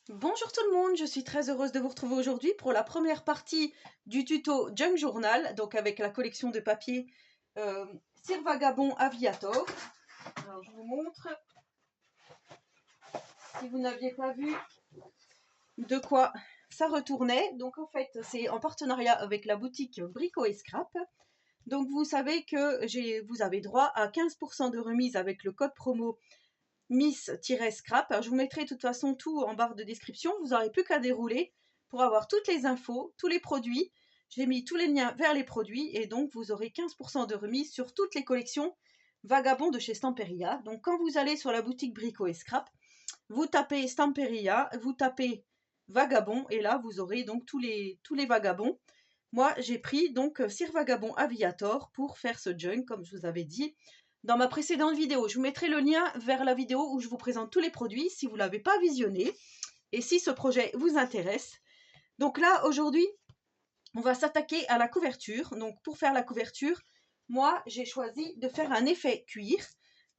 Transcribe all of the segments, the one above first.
Bonjour tout le monde, je suis très heureuse de vous retrouver aujourd'hui pour la première partie du tuto Junk Journal, donc avec la collection de papier Cire Vagabond Aviator. Alors je vous montre, si vous n'aviez pas vu de quoi ça retournait. Donc en fait c'est en partenariat avec la boutique Brico et Scrap. Donc vous savez que vous avez droit à 15% de remise avec le code promo Miss-Scrap. Alors, je vous mettrai de toute façon tout en barre de description. Vous n'aurez plus qu'à dérouler pour avoir toutes les infos, tous les produits. J'ai mis tous les liens vers les produits et donc vous aurez 15% de remise sur toutes les collections Vagabond de chez Stamperia. Donc quand vous allez sur la boutique Brico et Scrap, vous tapez Stamperia, vous tapez Vagabond et là vous aurez donc tous les Vagabonds. Moi j'ai pris donc Cire Vagabond Aviator pour faire ce junk comme je vous avais dit dans ma précédente vidéo. Je vous mettrai le lien vers la vidéo où je vous présente tous les produits si vous ne l'avez pas visionné et si ce projet vous intéresse. Donc là, aujourd'hui, on va s'attaquer à la couverture. Donc pour faire la couverture, moi, j'ai choisi de faire un effet cuir.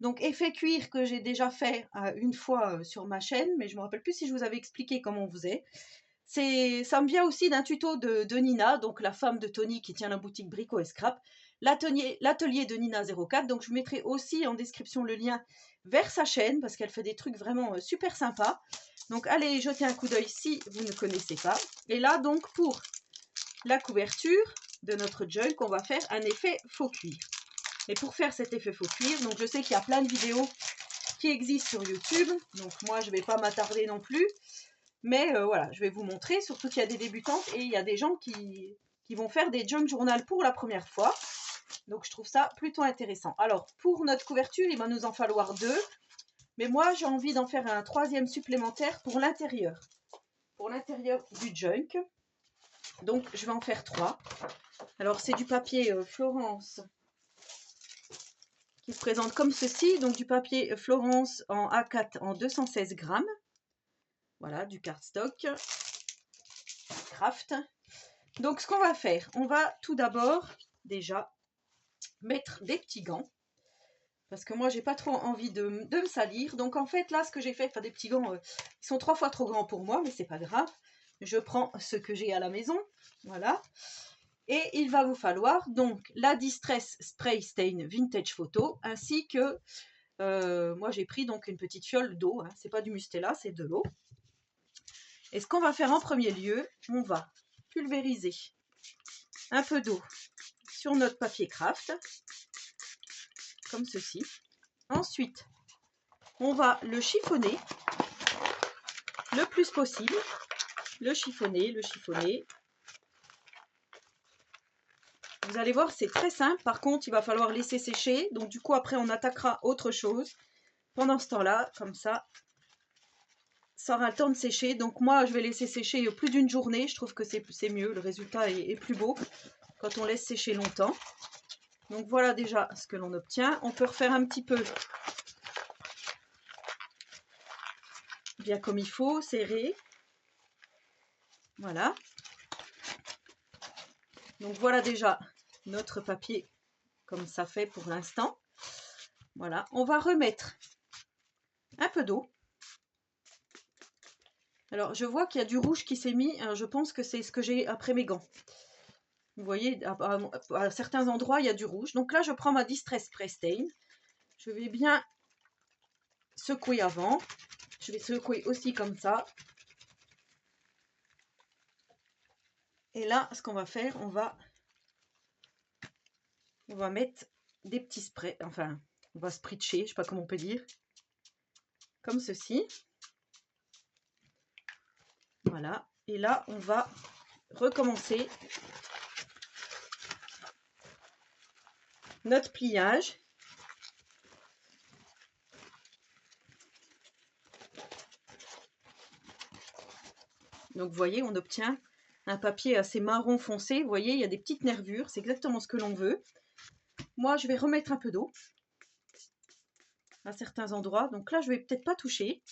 Donc effet cuir que j'ai déjà fait une fois sur ma chaîne, mais je ne me rappelle plus si je vous avais expliqué comment on faisait. Ça me vient aussi d'un tuto de Nina, donc la femme de Tony qui tient la boutique Brico et Scrap, l'atelier de Nina 04. Donc je vous mettrai aussi en description le lien vers sa chaîne parce qu'elle fait des trucs vraiment super sympas. Donc allez jeter un coup d'œil si vous ne connaissez pas. Et là donc pour la couverture de notre junk, on va faire un effet faux cuir. Et pour faire cet effet faux cuir, donc je sais qu'il y a plein de vidéos qui existent sur YouTube, donc moi je ne vais pas m'attarder non plus. Mais voilà, je vais vous montrer, surtout qu'il y a des débutantes et il y a des gens qui vont faire des junk journal pour la première fois. Donc je trouve ça plutôt intéressant. Alors pour notre couverture, il va nous en falloir 2. Mais moi j'ai envie d'en faire un 3e supplémentaire pour l'intérieur. Pour l'intérieur du junk. Donc je vais en faire 3. Alors c'est du papier Florence qui se présente comme ceci. Donc du papier Florence en A4 en 216 grammes. Voilà, du cardstock. Craft. Donc ce qu'on va faire, on va tout d'abord déjà mettre des petits gants parce que moi j'ai pas trop envie de me salir. Donc en fait là ce que j'ai fait, enfin des petits gants, ils sont 3 fois trop grands pour moi, mais c'est pas grave. Je prends ce que j'ai à la maison, voilà. Et il va vous falloir donc la Distress Spray Stain Vintage Photo ainsi que moi j'ai pris donc une petite fiole d'eau, hein. C'est pas du Mustela, c'est de l'eau. Et ce qu'on va faire en premier lieu, on va pulvériser un peu d'eau sur notre papier craft, comme ceci. Ensuite, on va le chiffonner le plus possible. Le chiffonner. Vous allez voir, c'est très simple. Par contre, il va falloir laisser sécher. Donc du coup, après, on attaquera autre chose. Pendant ce temps-là, comme ça aura le temps de sécher. Donc moi, je vais laisser sécher plus d'une journée. Je trouve que c'est mieux. Le résultat est plus beau quand on laisse sécher longtemps. Donc voilà déjà ce que l'on obtient. On peut refaire un petit peu bien comme il faut, serré. Voilà. Donc voilà déjà notre papier comme ça fait pour l'instant. Voilà, on va remettre un peu d'eau. Alors je vois qu'il y a du rouge qui s'est mis, je pense que c'est ce que j'ai après mes gants. Vous voyez, à certains endroits il y a du rouge. Donc là je prends ma Distress Spray Stain. Je vais bien secouer avant. Je vais secouer aussi comme ça. Et là, ce qu'on va faire, on va mettre des petits sprays, enfin, on va spritcher, je ne sais pas comment on peut dire, comme ceci. Voilà, et là, on va recommencer notre pliage. Donc, vous voyez, on obtient un papier assez marron foncé. Vous voyez, il y a des petites nervures, c'est exactement ce que l'on veut. Moi, je vais remettre un peu d'eau à certains endroits. Donc là, je vais peut-être pas toucher.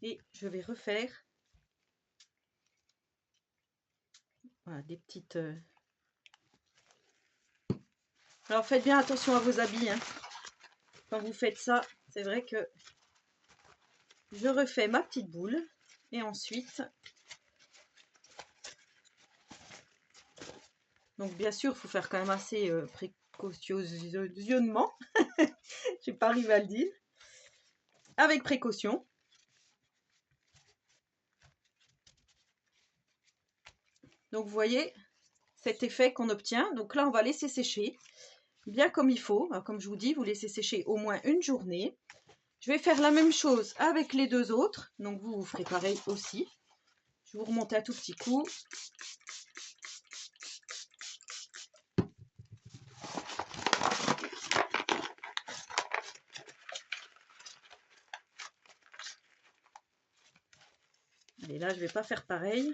Et je vais refaire voilà, des petites... Alors, faites bien attention à vos habits. Hein. Quand vous faites ça, c'est vrai que je refais ma petite boule. Et ensuite, donc bien sûr, il faut faire quand même assez précautionneusement. Je n'ai pas arrivé à le dire. Avec précaution. Donc vous voyez cet effet qu'on obtient. Donc là, on va laisser sécher bien comme il faut. Alors, comme je vous dis, vous laissez sécher au moins une journée. Je vais faire la même chose avec les deux autres. Donc vous ferez pareil aussi. Je vais vous remonter un tout petit coup. Et là, je ne vais pas faire pareil.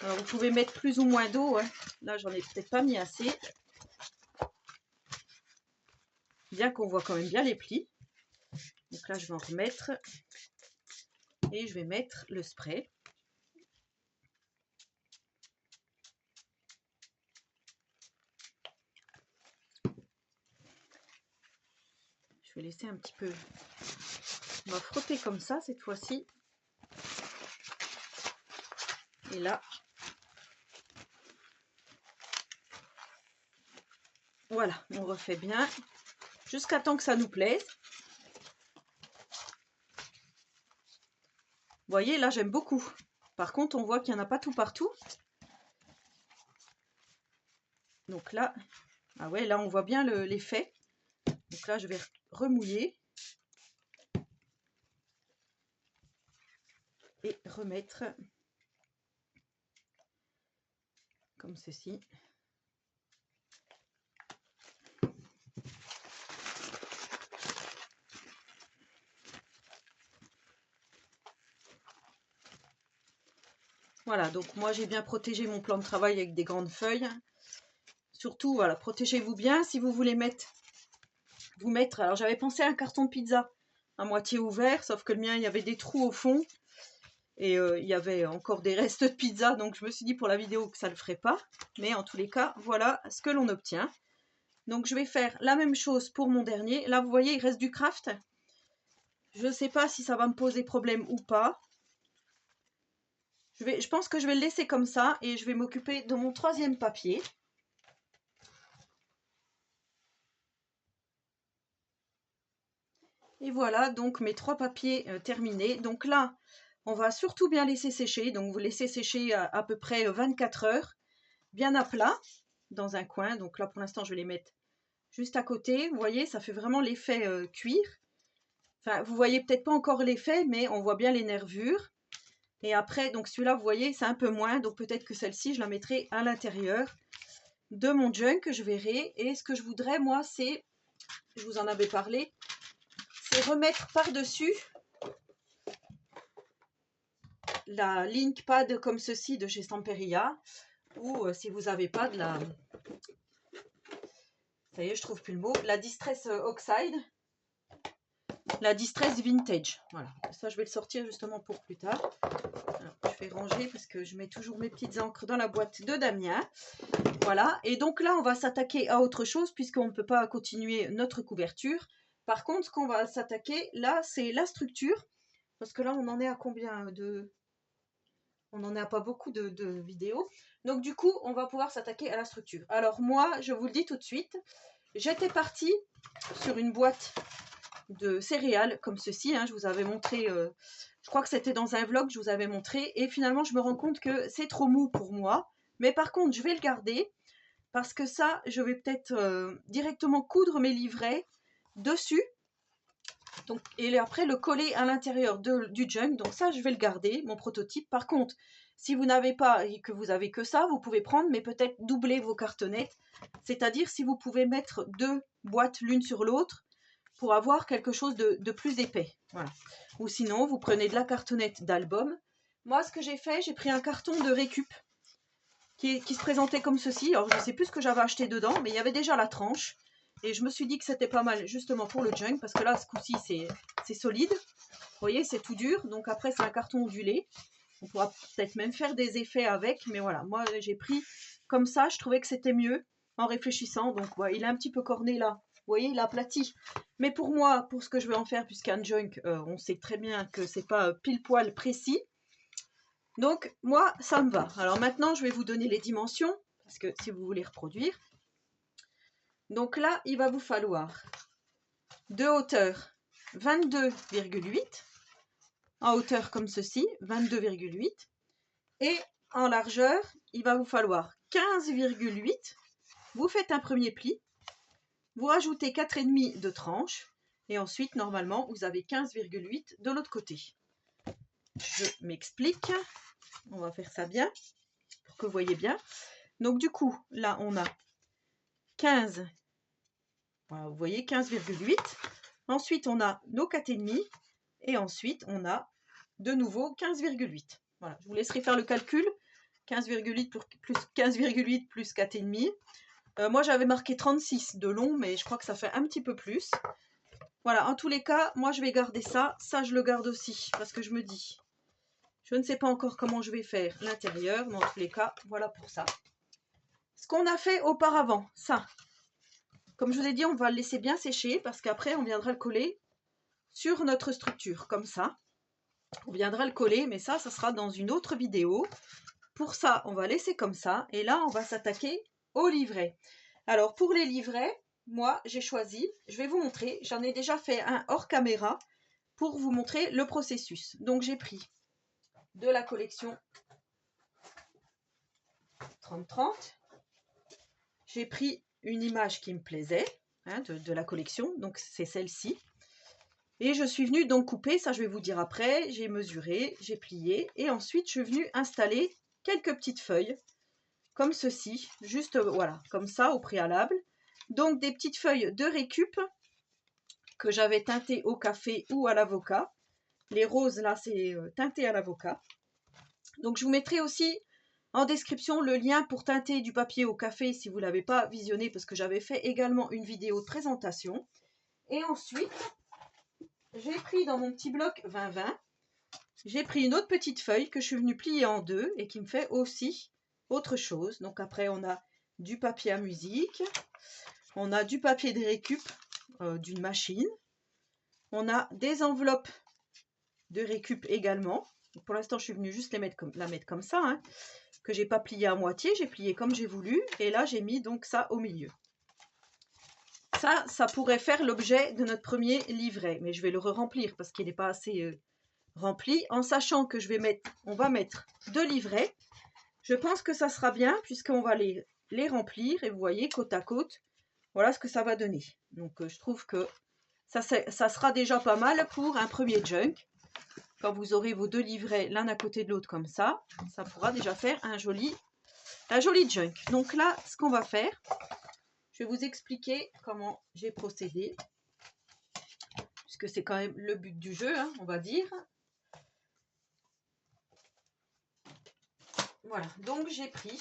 Alors, vous pouvez mettre plus ou moins d'eau. Hein. Là, j'en ai peut-être pas mis assez. Bien qu'on voit quand même bien les plis. Donc là, je vais en remettre. Et je vais mettre le spray. Je vais laisser un petit peu. On va frotter comme ça cette fois-ci. Et là. Voilà, on refait bien. Jusqu'à temps que ça nous plaise. Vous voyez, là, j'aime beaucoup. Par contre, on voit qu'il n'y en a pas tout partout. Donc là, ah ouais, là, on voit bien l'effet. Donc là, je vais remouiller. Et remettre comme ceci. Voilà, donc moi j'ai bien protégé mon plan de travail avec des grandes feuilles. Surtout, voilà, protégez-vous bien. Si vous voulez vous mettre, alors j'avais pensé à un carton de pizza à moitié ouvert, sauf que le mien, il y avait des trous au fond. Et il y avait encore des restes de pizza, donc je me suis dit pour la vidéo que ça ne le ferait pas. Mais en tous les cas, voilà ce que l'on obtient. Donc je vais faire la même chose pour mon dernier. Là, vous voyez, il reste du craft. Je ne sais pas si ça va me poser problème ou pas. Je pense que je vais le laisser comme ça et je vais m'occuper de mon troisième papier. Et voilà donc mes trois papiers terminés. Donc là, on va surtout bien laisser sécher. Donc vous laissez sécher à peu près 24 heures, bien à plat, dans un coin. Donc là, pour l'instant, je vais les mettre juste à côté. Vous voyez, ça fait vraiment l'effet cuir. Enfin, vous voyez peut-être pas encore l'effet, mais on voit bien les nervures. Et après, donc celui-là, vous voyez, c'est un peu moins. Donc peut-être que celle-ci, je la mettrai à l'intérieur de mon junk, je verrai. Et ce que je voudrais, moi, c'est, je vous en avais parlé, c'est remettre par-dessus la LinkPad comme ceci de chez Stamperia. Ou si vous n'avez pas de la... Ça y est, je trouve plus le mot. La Distress Oxide. La Distress Vintage. Voilà. Ça, je vais le sortir justement pour plus tard. Alors, je vais ranger parce que je mets toujours mes petites encres dans la boîte de Damien. Voilà. Et donc là, on va s'attaquer à autre chose puisqu'on ne peut pas continuer notre couverture. Par contre, ce qu'on va s'attaquer là, c'est la structure. Parce que là, on en est à combien de... On n'en est à pas beaucoup de vidéos. Donc du coup, on va pouvoir s'attaquer à la structure. Alors moi, je vous le dis tout de suite, j'étais partie sur une boîte de céréales comme ceci. Hein, je vous avais montré, je crois que c'était dans un vlog, je vous avais montré. Et finalement, je me rends compte que c'est trop mou pour moi. Mais par contre, je vais le garder parce que ça, je vais peut-être directement coudre mes livrets dessus. Donc, et après le coller à l'intérieur du junk. Donc ça, je vais le garder, mon prototype. Par contre, si vous n'avez pas et que vous avez que ça, vous pouvez prendre, mais peut-être doubler vos cartonnettes. C'est-à-dire si vous pouvez mettre deux boîtes l'une sur l'autre pour avoir quelque chose de plus épais. Voilà. Ou sinon, vous prenez de la cartonnette d'album. Moi, ce que j'ai fait, j'ai pris un carton de récup qui se présentait comme ceci. Alors, je ne sais plus ce que j'avais acheté dedans, mais il y avait déjà la tranche. Et je me suis dit que c'était pas mal justement pour le junk, parce que là, ce coup-ci, c'est solide. Vous voyez, c'est tout dur. Donc après, c'est un carton ondulé. On pourra peut-être même faire des effets avec. Mais voilà, moi, j'ai pris comme ça. Je trouvais que c'était mieux. en réfléchissant. Donc ouais, il est un petit peu corné là. Vous voyez, il est aplati. Mais pour moi, pour ce que je vais en faire, puisqu'un junk, on sait très bien que c'est pas pile poil précis. Donc moi, ça me va. Alors maintenant, je vais vous donner les dimensions, parce que si vous voulez reproduire. Donc là, il va vous falloir de hauteur 22,8, en hauteur comme ceci, 22,8, et en largeur, il va vous falloir 15,8. Vous faites un premier pli, vous rajoutez 4,5 de tranche, et ensuite, normalement, vous avez 15,8 de l'autre côté. Je m'explique. On va faire ça bien, pour que vous voyez bien. Donc du coup, là, on a 15. Voilà, vous voyez, 15,8. Ensuite, on a nos 4,5. Et ensuite, on a de nouveau 15,8. Voilà, je vous laisserai faire le calcul. 15,8 plus 15,8 plus 4,5. Moi, j'avais marqué 36 de long, mais je crois que ça fait un petit peu plus. Voilà, en tous les cas, moi, je vais garder ça. Ça, je le garde aussi, parce que je me dis, je ne sais pas encore comment je vais faire l'intérieur, mais en tous les cas, voilà pour ça. Ce qu'on a fait auparavant, ça, comme je vous ai dit, on va le laisser bien sécher, parce qu'après, on viendra le coller sur notre structure, comme ça. On viendra le coller, mais ça sera dans une autre vidéo. Pour ça, on va laisser comme ça, et là, on va s'attaquer aux livrets. Alors, pour les livrets, moi, j'ai choisi, je vais vous montrer, j'en ai déjà fait un hors caméra pour vous montrer le processus. Donc, j'ai pris de la collection 30-30. J'ai pris une image qui me plaisait, hein, de la collection, donc c'est celle-ci. Et je suis venue donc couper, ça je vais vous dire après, j'ai mesuré, j'ai plié, et ensuite je suis venue installer quelques petites feuilles, comme ceci, juste voilà, comme ça au préalable. Donc des petites feuilles de récup que j'avais teintées au café ou à l'avocat. Les roses là, c'est teinté à l'avocat. Donc je vous mettrai aussi en description le lien pour teinter du papier au café si vous ne l'avez pas visionné, parce que j'avais fait également une vidéo de présentation. Et ensuite, j'ai pris dans mon petit bloc 20-20, j'ai pris une autre petite feuille que je suis venue plier en deux et qui me fait aussi autre chose. Donc après, on a du papier à musique, on a du papier de récup d'une machine, on a des enveloppes de récup également. Donc pour l'instant, je suis venue juste la mettre comme ça, hein, que j'ai pas plié à moitié, j'ai plié comme j'ai voulu. Et là, j'ai mis donc ça au milieu. Ça pourrait faire l'objet de notre premier livret, mais je vais le remplir parce qu'il n'est pas assez rempli, en sachant que on va mettre 2 livrets. Je pense que ça sera bien puisqu'on va les remplir, et vous voyez côte à côte, voilà ce que ça va donner. Donc je trouve que ça sera déjà pas mal pour un premier junk. Quand vous aurez vos 2 livrets l'un à côté de l'autre comme ça pourra déjà faire un joli junk. Donc là, ce qu'on va faire, je vais vous expliquer comment j'ai procédé, puisque c'est quand même le but du jeu, hein, on va dire. Voilà, donc j'ai pris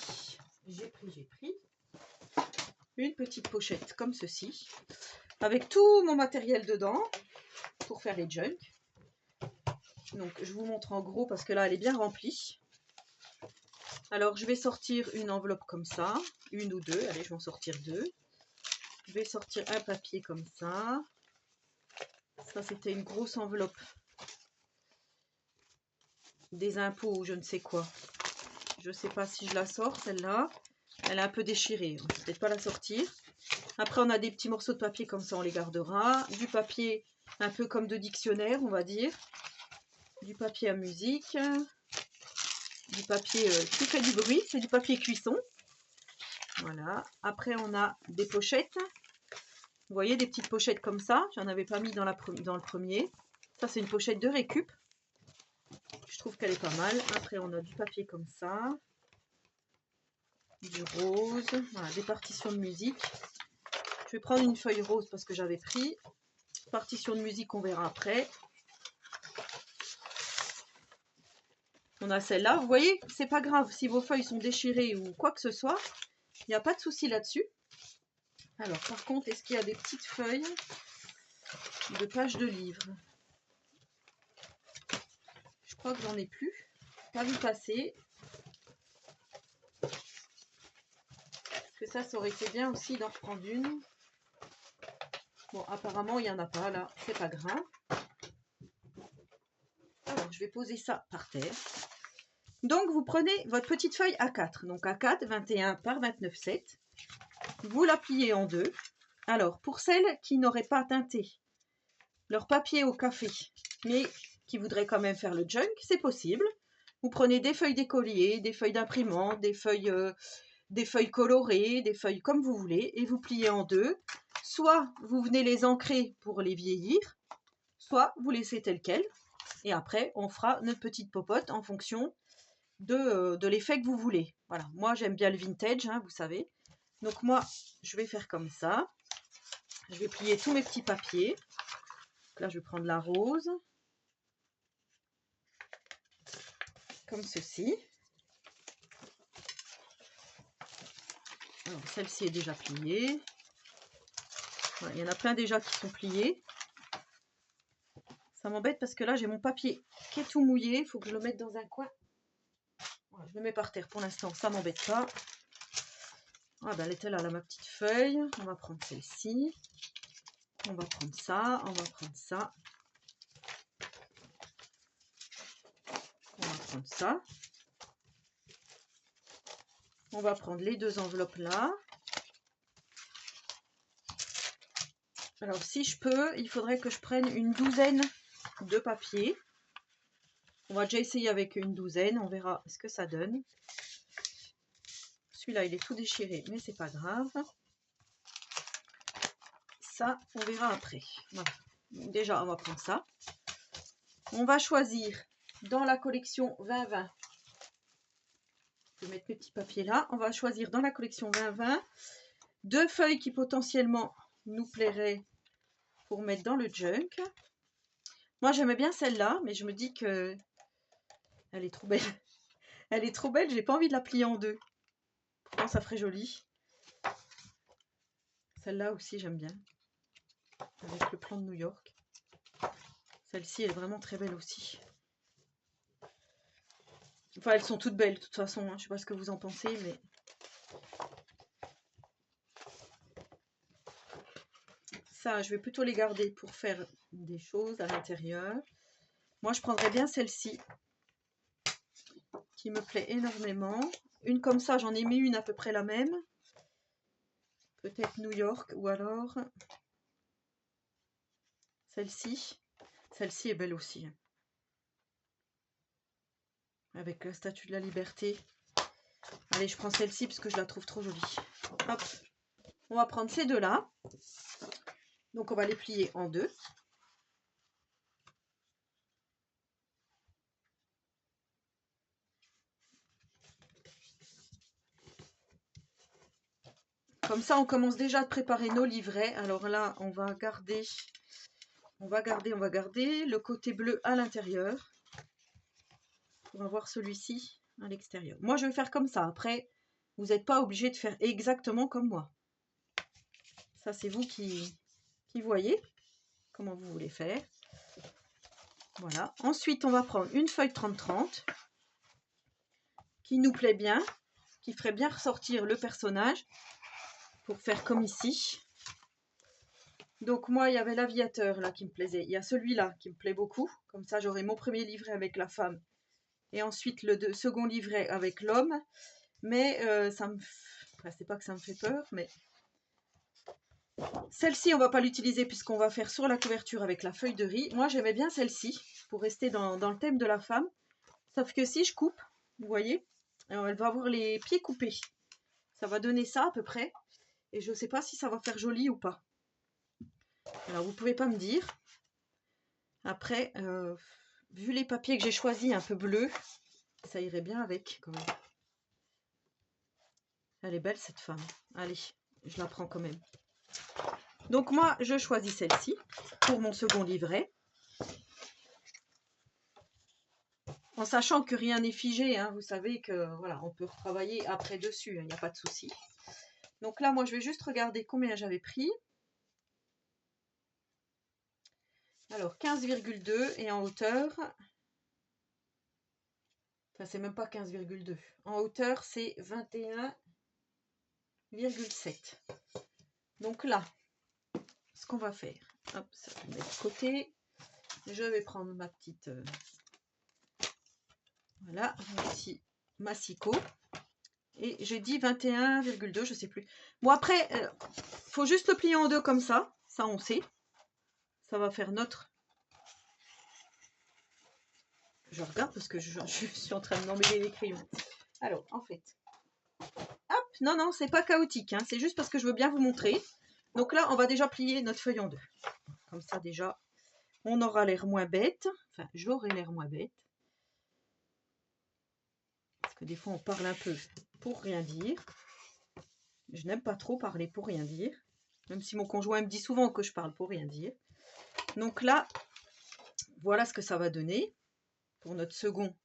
une petite pochette comme ceci, avec tout mon matériel dedans pour faire les junks. Donc je vous montre en gros parce que là elle est bien remplie. Alors je vais sortir une enveloppe comme ça, une ou deux, allez je vais en sortir 2. Je vais sortir un papier comme ça. Ça c'était une grosse enveloppe des impôts ou je ne sais quoi. Je ne sais pas si je la sors celle-là. Elle est un peu déchirée, on ne peut peut-être pas la sortir. Après on a des petits morceaux de papier comme ça, on les gardera. Du papier un peu comme de dictionnaire on va dire. Du papier à musique. Du papier qui fait du bruit, c'est du papier cuisson. Voilà. Après on a des pochettes. Vous voyez des petites pochettes comme ça. J'en avais pas mis dans le premier. Ça c'est une pochette de récup. Je trouve qu'elle est pas mal. Après on a du papier comme ça. Du rose. Voilà, des partitions de musique. Je vais prendre une feuille rose parce que j'avais pris. Partition de musique, on verra après. On a celle-là. Vous voyez, c'est pas grave si vos feuilles sont déchirées ou quoi que ce soit. Il n'y a pas de souci là-dessus. Alors, par contre, est-ce qu'il y a des petites feuilles de pages de livres? Je crois que j'en ai plus. Pas vu passer. Est-ce que ça aurait été bien aussi d'en reprendre une. Bon, apparemment, il n'y en a pas là, c'est pas grave. Alors, je vais poser ça par terre. Donc, vous prenez votre petite feuille A4. Donc, A4, 21 par 29,7. Vous la pliez en deux. Alors, pour celles qui n'auraient pas teinté leur papier au café, mais qui voudraient quand même faire le junk, c'est possible. Vous prenez des feuilles d'écolier, des feuilles d'imprimante, des feuilles colorées, des feuilles comme vous voulez, et vous pliez en deux. Soit vous venez les ancrer pour les vieillir, soit vous laissez tel quel. Et après, on fera notre petite popote en fonction de l'effet que vous voulez. Voilà, moi j'aime bien le vintage, hein, vous savez. Donc moi, je vais faire comme ça. Je vais plier tous mes petits papiers. Là, je vais prendre la rose. Comme ceci. Alors, celle-ci est déjà pliée. Voilà, il y en a plein déjà qui sont pliés. Ça m'embête parce que là, j'ai mon papier qui est tout mouillé. Il faut que je le mette dans un coin. Voilà, je le mets par terre pour l'instant, ça m'embête pas. Ah ben, elle était là, ma petite feuille. On va prendre celle-ci. On va prendre ça. On va prendre ça. On va prendre ça. On va prendre les deux enveloppes là. Alors, si je peux, il faudrait que je prenne une douzaine de papiers. On va déjà essayer avec une douzaine. On verra ce que ça donne. Celui-là, il est tout déchiré, mais c'est pas grave. Ça, on verra après. Voilà. Déjà, on va prendre ça. On va choisir dans la collection 2020. Je vais mettre mes petits papiers là. On va choisir dans la collection 2020 deux feuilles qui potentiellement nous plairaient pour mettre dans le junk. Moi, j'aimais bien celle-là, mais je me dis que elle est trop belle. Elle est trop belle, j'ai pas envie de la plier en deux. Pourtant, ça ferait joli. Celle-là aussi, j'aime bien. Avec le plan de New York. Celle-ci, elle est vraiment très belle aussi. Enfin, elles sont toutes belles, de toute façon. Hein. Je sais pas ce que vous en pensez, mais... Ça, je vais plutôt les garder pour faire des choses à l'intérieur. Moi, je prendrais bien celle-ci, qui me plaît énormément. Une comme ça, j'en ai mis une à peu près la même. Peut-être New York, ou alors... Celle-ci. Celle-ci est belle aussi. Avec la Statue de la Liberté. Allez, je prends celle-ci parce que je la trouve trop jolie. Hop. On va prendre ces deux-là. Donc, on va les plier en deux. Comme ça, on commence déjà à préparer nos livrets. Alors là, on va garder le côté bleu à l'intérieur. On va voir celui-ci à l'extérieur. Moi, je vais faire comme ça. Après, vous n'êtes pas obligé de faire exactement comme moi. Ça, c'est vous qui voyez comment vous voulez faire. Voilà. Ensuite, on va prendre une feuille 30-30 qui nous plaît bien, qui ferait bien ressortir le personnage pour faire comme ici. Donc moi, il y avait l'aviateur là qui me plaisait. Il y a celui-là qui me plaît beaucoup. Comme ça, j'aurai mon premier livret avec la femme. Et ensuite, le second livret avec l'homme. Mais ça me... Enfin, c'est pas que ça me fait peur, mais... Celle-ci, on va pas l'utiliser puisqu'on va faire sur la couverture avec la feuille de riz. Moi, j'aimais bien celle-ci pour rester dans le thème de la femme. Sauf que si je coupe, vous voyez, alors elle va avoir les pieds coupés. Ça va donner ça à peu près. Et je ne sais pas si ça va faire joli ou pas. Alors, vous pouvez pas me dire. Après, vu les papiers que j'ai choisis un peu bleus, ça irait bien avec quand même. Elle est belle cette femme. Allez, je la prends quand même. Donc moi, je choisis celle-ci pour mon second livret. En sachant que rien n'est figé, hein, vous savez que voilà, on peut retravailler après dessus, il n'y a pas de souci. Donc là, moi, je vais juste regarder combien j'avais pris. Alors, 15,2 et en hauteur... Enfin, c'est même pas 15,2. En hauteur, c'est 21... 21,7. Donc là, ce qu'on va faire, hop, ça je mets de côté. Je vais prendre ma petite, voilà, ici massicot. Et j'ai dit 21,2, je sais plus. Bon après, faut juste le plier en deux comme ça on sait. Ça va faire notre... Je regarde parce que je suis en train de m'emmêler les crayons. Alors, en fait, hop, non, c'est pas chaotique, hein, c'est juste parce que je veux bien vous montrer. Donc là, on va déjà plier notre feuille en deux. Comme ça, déjà, on aura l'air moins bête. Enfin, j'aurai l'air moins bête. Parce que des fois, on parle un peu pour rien dire. Je n'aime pas trop parler pour rien dire. Même si mon conjoint me dit souvent que je parle pour rien dire. Donc là, voilà ce que ça va donner pour notre second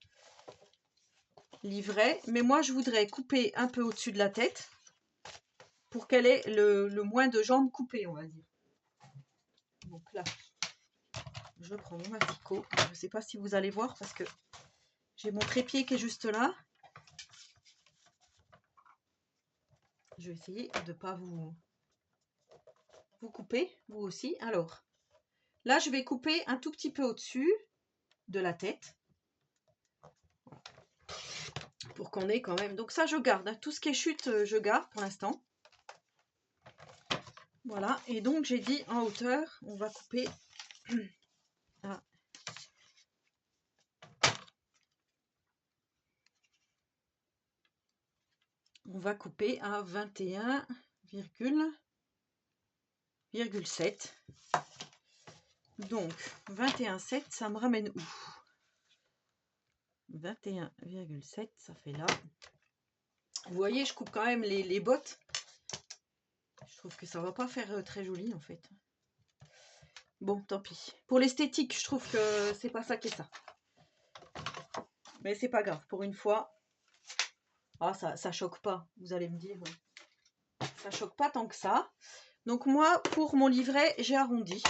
livret. Mais moi, je voudrais couper un peu au-dessus de la tête pour qu'elle ait le moins de jambes coupées, on va dire. Donc là, je prends mon massicot. Je ne sais pas si vous allez voir parce que j'ai mon trépied qui est juste là. Je vais essayer de ne pas vous couper, vous aussi. Alors, là, je vais couper un tout petit peu au-dessus de la tête. Pour qu'on ait quand même... Donc ça, je garde. Hein. Tout ce qui est chute, je garde pour l'instant. Voilà. Et donc, j'ai dit en hauteur, on va couper... à... On va couper à 21,7. Donc, 21,7, ça me ramène où? 21,7, ça fait là. Vous voyez, je coupe quand même les bottes. Je trouve que ça va pas faire très joli en fait. Bon, tant pis. Pour l'esthétique, je trouve que c'est pas ça qui est ça. Mais c'est pas grave, pour une fois. Ah, ça choque pas, vous allez me dire. Ça choque pas tant que ça. Donc moi, pour mon livret, j'ai arrondi.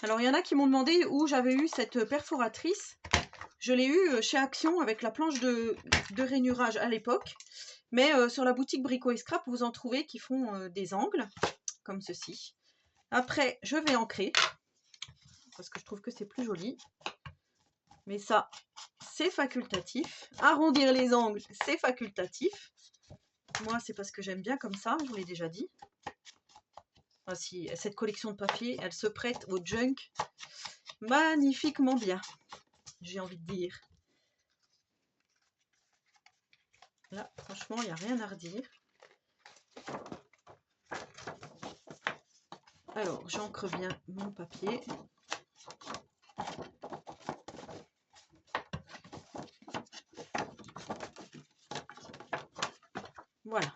Alors, il y en a qui m'ont demandé où j'avais eu cette perforatrice. Je l'ai eu chez Action avec la planche de rainurage à l'époque. Mais sur la boutique Brico & Scrap, vous en trouvez qui font des angles, comme ceci. Après, je vais ancrer, parce que je trouve que c'est plus joli. Mais ça, c'est facultatif. Arrondir les angles, c'est facultatif. Moi, c'est parce que j'aime bien comme ça, je vous l'ai déjà dit. Voici, cette collection de papier, elle se prête au junk magnifiquement bien, j'ai envie de dire. Là, franchement, il n'y a rien à redire. Alors, j'ancre bien mon papier. Voilà.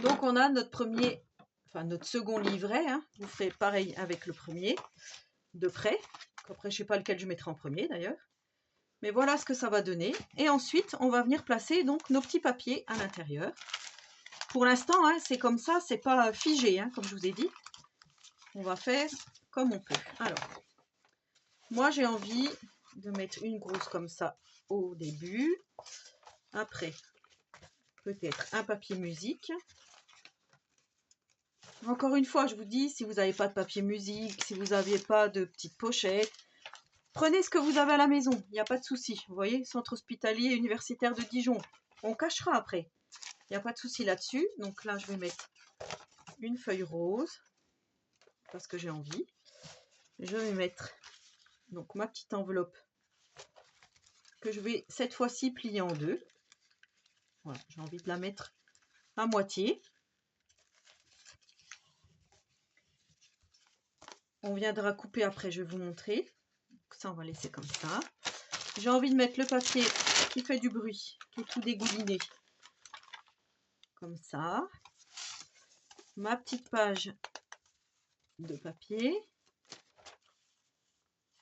Donc, on a notre premier, enfin notre second livret. Hein. Vous ferez pareil avec le premier, de près. Après, je ne sais pas lequel je mettrai en premier d'ailleurs. Mais voilà ce que ça va donner. Et ensuite, on va venir placer donc nos petits papiers à l'intérieur. Pour l'instant, hein, c'est comme ça, c'est pas figé, hein, comme je vous ai dit. On va faire comme on peut. Alors, moi j'ai envie de mettre une grosse comme ça au début. Après, peut-être un papier musique. Encore une fois, je vous dis, si vous n'avez pas de papier musique, si vous n'avez pas de petite pochette, prenez ce que vous avez à la maison, il n'y a pas de souci. Vous voyez, centre hospitalier universitaire de Dijon. On cachera après. Il n'y a pas de souci là-dessus. Donc là, je vais mettre une feuille rose parce que j'ai envie. Je vais mettre donc ma petite enveloppe que je vais cette fois-ci plier en deux. Voilà, j'ai envie de la mettre à moitié. On viendra couper après, je vais vous montrer. Donc ça, on va laisser comme ça. J'ai envie de mettre le papier qui fait du bruit, qui est tout dégouliné. Comme ça. Ma petite page de papier.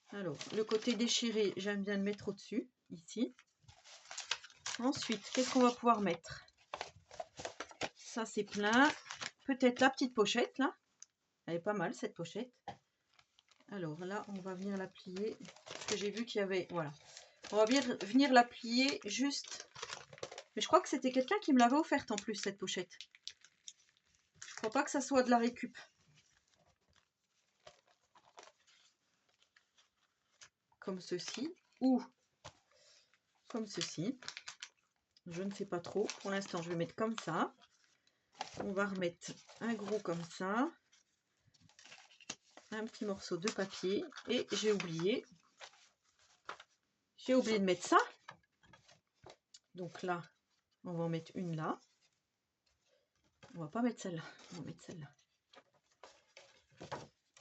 Alors, le côté déchiré, j'aime bien le mettre au-dessus, ici. Ensuite, qu'est-ce qu'on va pouvoir mettre? Ça, c'est plein. Peut-être la petite pochette, là. Elle est pas mal, cette pochette. Alors là, on va venir la plier. Parce que j'ai vu qu'il y avait... Voilà. On va venir la plier juste Mais je crois que c'était quelqu'un qui me l'avait offerte en plus, cette pochette. Je crois pas que ça soit de la récup. Comme ceci. Ou comme ceci. Je ne sais pas trop. Pour l'instant, je vais mettre comme ça. On va remettre un gros comme ça. Un petit morceau de papier. Et j'ai oublié de mettre ça. Donc là, on va en mettre une là. On va pas mettre celle-là. On va mettre celle-là.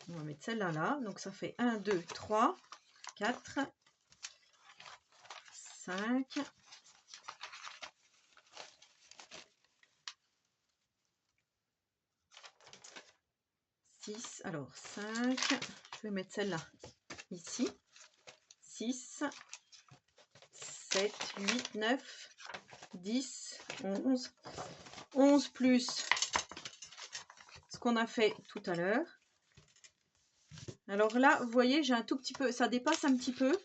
On va mettre celle-là là. Donc ça fait 1, 2, 3, 4, 5. 6, alors 5, je vais mettre celle-là ici, 6, 7, 8, 9, 10, 11, 11 plus ce qu'on a fait tout à l'heure. Alors là, vous voyez, j'ai un tout petit peu, ça dépasse un petit peu.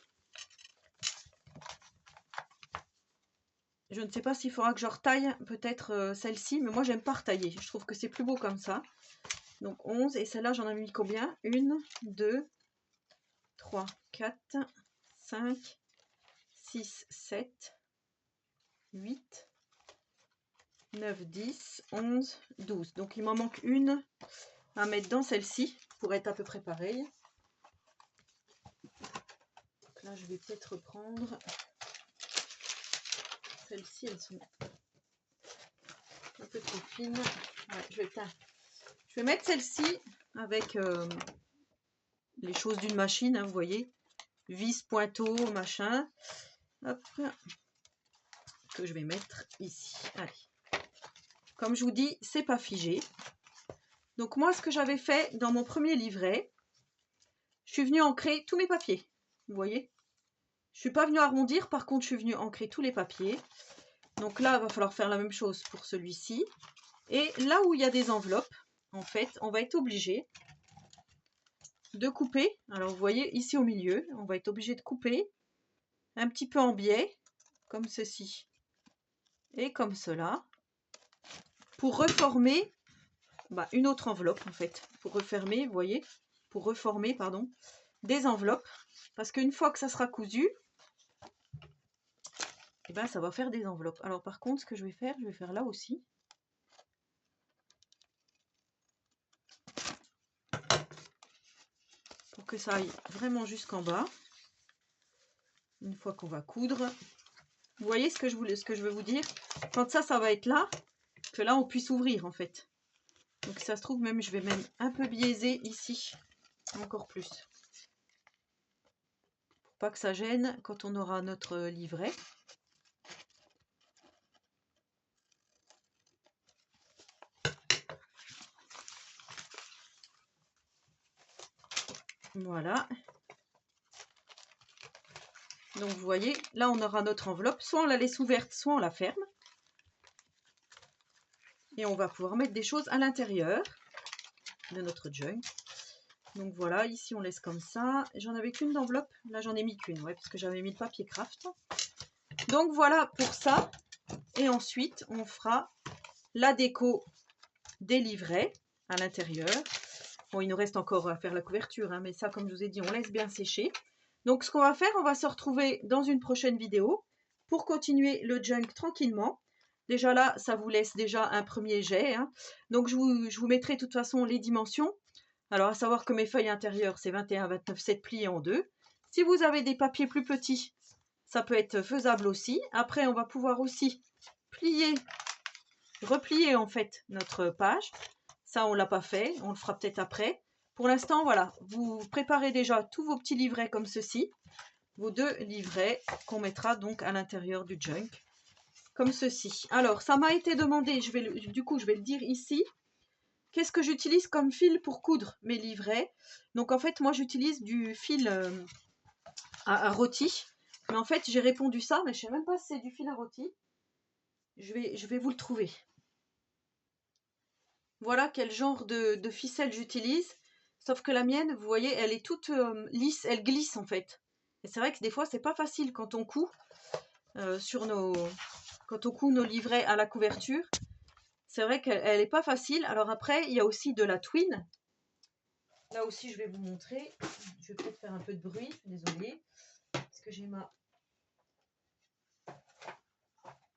Je ne sais pas s'il faudra que je retaille peut-être celle-ci, mais moi j'aime pas retailler, je trouve que c'est plus beau comme ça. Donc 11, et celle-là j'en ai mis combien? 1, 2, 3, 4, 5, 6, 7, 8, 9, 10, 11, 12. Donc il m'en manque une à mettre dans celle-ci pour être à peu près pareil. Donc là je vais peut-être reprendre celles-ci, elles sont un peu trop fines. Ouais, je vais mettre celle-ci avec les choses d'une machine, hein, vous voyez, vis, pointeau, machin. Hop, que je vais mettre ici. Allez. Comme je vous dis, c'est pas figé. Donc moi, ce que j'avais fait dans mon premier livret, je suis venue ancrer tous mes papiers. Vous voyez, je suis pas venue arrondir, par contre, je suis venue ancrer tous les papiers. Donc là, il va falloir faire la même chose pour celui-ci. Et là où il y a des enveloppes, en fait, on va être obligé de couper. Alors vous voyez, ici au milieu, on va être obligé de couper un petit peu en biais, comme ceci et comme cela, pour reformer une autre enveloppe en fait, pour refermer, vous voyez, pour reformer, pardon, des enveloppes, parce qu'une fois que ça sera cousu, et ben ça va faire des enveloppes. Alors par contre, ce que je vais faire là aussi. Pour que ça aille vraiment jusqu'en bas. Une fois qu'on va coudre. Vous voyez ce que je veux vous dire? Quand ça va être là, que là on puisse ouvrir en fait. Donc ça se trouve même, je vais même un peu biaiser ici, encore plus. Pour pas que ça gêne quand on aura notre livret. Voilà. Donc vous voyez, là on aura notre enveloppe. Soit on la laisse ouverte, soit on la ferme. Et on va pouvoir mettre des choses à l'intérieur de notre junk. Donc voilà, ici on laisse comme ça. J'en avais qu'une d'enveloppe. Là j'en ai mis qu'une, ouais, parce que j'avais mis le papier craft. Donc voilà pour ça. Et ensuite on fera la déco des livrets à l'intérieur. Bon, il nous reste encore à faire la couverture, hein, mais ça, comme je vous ai dit, on laisse bien sécher. Donc ce qu'on va faire, on va se retrouver dans une prochaine vidéo pour continuer le junk tranquillement. Déjà là, ça vous laisse déjà un premier jet, hein. Donc je vous mettrai de toute façon les dimensions. Alors à savoir que mes feuilles intérieures, c'est 21, 29, 7 pliés en deux. Si vous avez des papiers plus petits, ça peut être faisable aussi. Après, on va pouvoir aussi plier, replier en fait notre page. Ça, on ne l'a pas fait, on le fera peut-être après. Pour l'instant, voilà, vous préparez déjà tous vos petits livrets comme ceci. Vos deux livrets qu'on mettra donc à l'intérieur du junk. Comme ceci. Alors, ça m'a été demandé, du coup, je vais le dire ici. Qu'est-ce que j'utilise comme fil pour coudre mes livrets? Donc, en fait, moi, j'utilise du fil à rôti. Mais en fait, j'ai répondu ça, mais je ne sais même pas si c'est du fil à rôti. Je vais vous le trouver. Voilà quel genre de ficelle j'utilise. Sauf que la mienne, vous voyez, elle est toute lisse, elle glisse en fait. Et c'est vrai que des fois, c'est pas facile quand on coud sur nos quand on coud nos livrets à la couverture, c'est vrai qu'elle n'est pas facile. Alors après, il y a aussi de la twine. Là aussi, je vais vous montrer. Je vais peut-être faire un peu de bruit, désolée. Parce que j'ai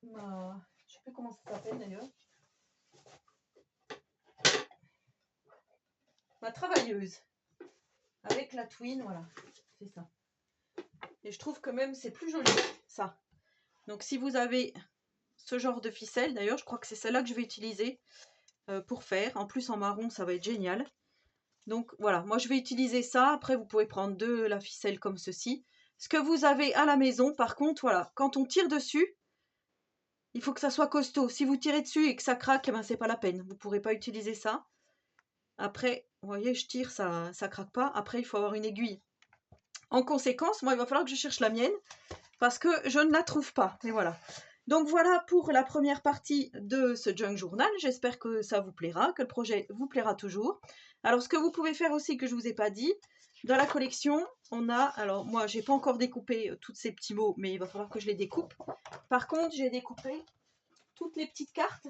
je sais plus comment ça s'appelle d'ailleurs. Ma travailleuse. Avec la twine, voilà. C'est ça. Et je trouve que même c'est plus joli, ça. Donc si vous avez ce genre de ficelle, d'ailleurs, je crois que c'est celle-là que je vais utiliser pour faire. En plus, en marron, ça va être génial. Donc voilà, moi je vais utiliser ça. Après, vous pouvez prendre de la ficelle comme ceci. Ce que vous avez à la maison, par contre, voilà, quand on tire dessus, il faut que ça soit costaud. Si vous tirez dessus et que ça craque, eh ben, c'est pas la peine. Vous ne pourrez pas utiliser ça. Après, vous voyez, je tire, ça craque pas. Après, il faut avoir une aiguille. En conséquence, moi, il va falloir que je cherche la mienne parce que je ne la trouve pas. Et voilà. Donc voilà pour la première partie de ce junk journal. J'espère que ça vous plaira, que le projet vous plaira toujours. Alors ce que vous pouvez faire aussi que je ne vous ai pas dit, dans la collection, on a, alors moi j'ai pas encore découpé tous ces petits mots, mais il va falloir que je les découpe. Par contre, j'ai découpé toutes les petites cartes.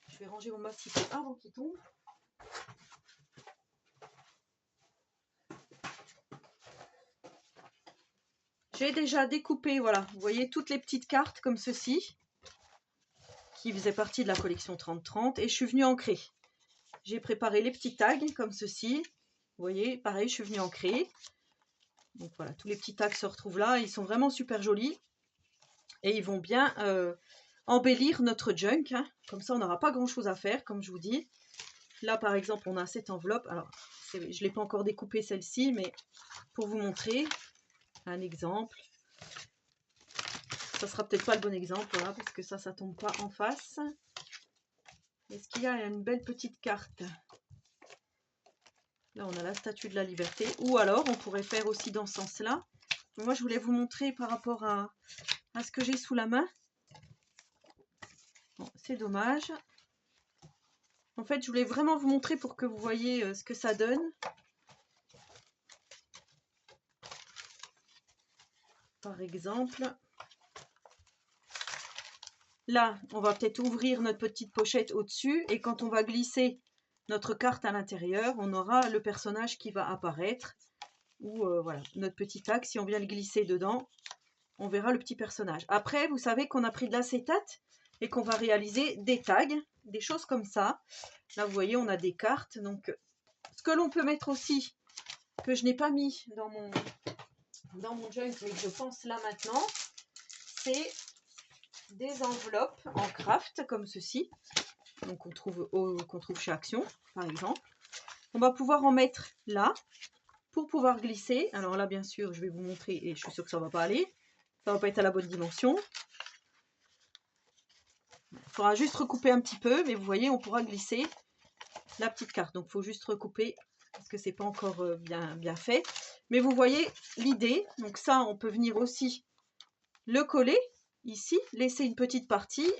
Je vais ranger mon mastic avant qu'il tombe. J'ai déjà découpé, voilà, vous voyez toutes les petites cartes comme ceci, qui faisaient partie de la collection 30-30, et je suis venue ancrer. J'ai préparé les petits tags comme ceci, vous voyez, pareil, je suis venue ancrer. Donc voilà, tous les petits tags se retrouvent là, ils sont vraiment super jolis, et ils vont bien embellir notre junk, hein. Comme ça on n'aura pas grand chose à faire, comme je vous dis. Là par exemple, on a cette enveloppe, alors je ne l'ai pas encore découpée celle-ci, mais pour vous montrer un exemple. Ça sera peut-être pas le bon exemple, voilà, parce que ça tombe pas en face. Est-ce qu'il y a une belle petite carte? Là, on a la Statue de la Liberté. Ou alors, on pourrait faire aussi dans ce sens-là. Moi, je voulais vous montrer par rapport à ce que j'ai sous la main. Bon, c'est dommage. En fait, je voulais vraiment vous montrer pour que vous voyez ce que ça donne. Par exemple, là, on va peut-être ouvrir notre petite pochette au-dessus. Et quand on va glisser notre carte à l'intérieur, on aura le personnage qui va apparaître. Ou voilà, notre petit tag, si on vient le glisser dedans, on verra le petit personnage. Après, vous savez qu'on a pris de l'acétate et qu'on va réaliser des tags, des choses comme ça. Là, vous voyez, on a des cartes. Donc, ce que l'on peut mettre aussi, que je n'ai pas mis dans mon junk, mais que je pense là maintenant, c'est des enveloppes en craft, comme ceci. Donc, qu'on trouve chez Action, par exemple. On va pouvoir en mettre là, pour pouvoir glisser. Alors là, bien sûr, je vais vous montrer, et je suis sûre que ça ne va pas aller. Ça ne va pas être à la bonne dimension. Il faudra juste recouper un petit peu, mais vous voyez, on pourra glisser la petite carte. Donc, il faut juste recouper, parce que ce n'est pas encore bien fait. Mais vous voyez l'idée. Donc ça, on peut venir aussi le coller ici, laisser une petite partie.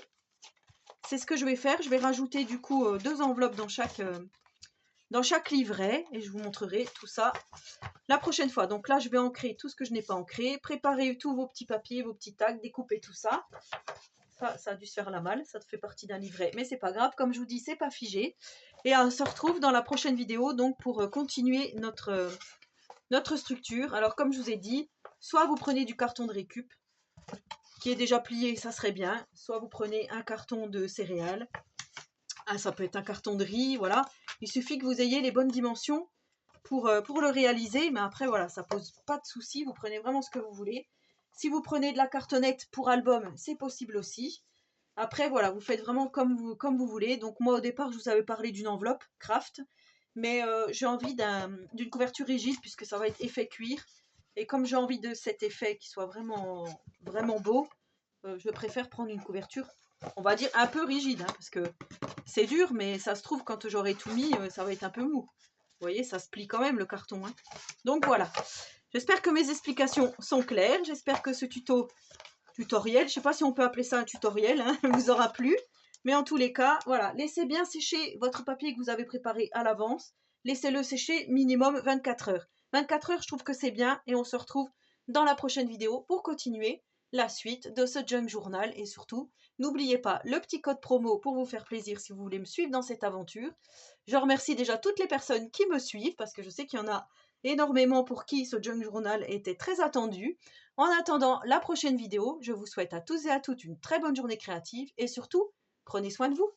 C'est ce que je vais faire. Je vais rajouter du coup 2 enveloppes dans chaque livret, et je vous montrerai tout ça la prochaine fois. Donc là, je vais ancrer tout ce que je n'ai pas ancré, préparer tous vos petits papiers, vos petits tags, découper tout ça. Ça a dû se faire la malle, ça fait partie d'un livret, mais c'est pas grave. Comme je vous dis, c'est pas figé. Et on se retrouve dans la prochaine vidéo, donc pour continuer notre structure. Alors comme je vous ai dit, soit vous prenez du carton de récup, qui est déjà plié, ça serait bien. Soit vous prenez un carton de céréales. Ah, ça peut être un carton de riz, voilà. Il suffit que vous ayez les bonnes dimensions pour le réaliser, mais après voilà, ça pose pas de souci. Vous prenez vraiment ce que vous voulez. Si vous prenez de la cartonnette pour album, c'est possible aussi. Après voilà, vous faites vraiment comme vous voulez. Donc moi au départ, je vous avais parlé d'une enveloppe craft, mais j'ai envie d'une couverture rigide puisque ça va être effet cuir. Et comme j'ai envie de cet effet qui soit vraiment, vraiment beau, je préfère prendre une couverture, on va dire un peu rigide, hein, parce que c'est dur, mais ça se trouve quand j'aurai tout mis, ça va être un peu mou. Vous voyez, ça se plie quand même le carton, hein. Donc voilà, j'espère que mes explications sont claires. J'espère que ce tutoriel, je ne sais pas si on peut appeler ça un tutoriel, hein, vous aura plu. Mais en tous les cas, voilà, laissez bien sécher votre papier que vous avez préparé à l'avance. Laissez-le sécher minimum 24 heures. 24 heures, je trouve que c'est bien, et on se retrouve dans la prochaine vidéo pour continuer la suite de ce junk journal. Et surtout, n'oubliez pas le petit code promo pour vous faire plaisir si vous voulez me suivre dans cette aventure. Je remercie déjà toutes les personnes qui me suivent parce que je sais qu'il y en a énormément pour qui ce junk journal était très attendu. En attendant la prochaine vidéo, je vous souhaite à tous et à toutes une très bonne journée créative et surtout, prenez soin de vous.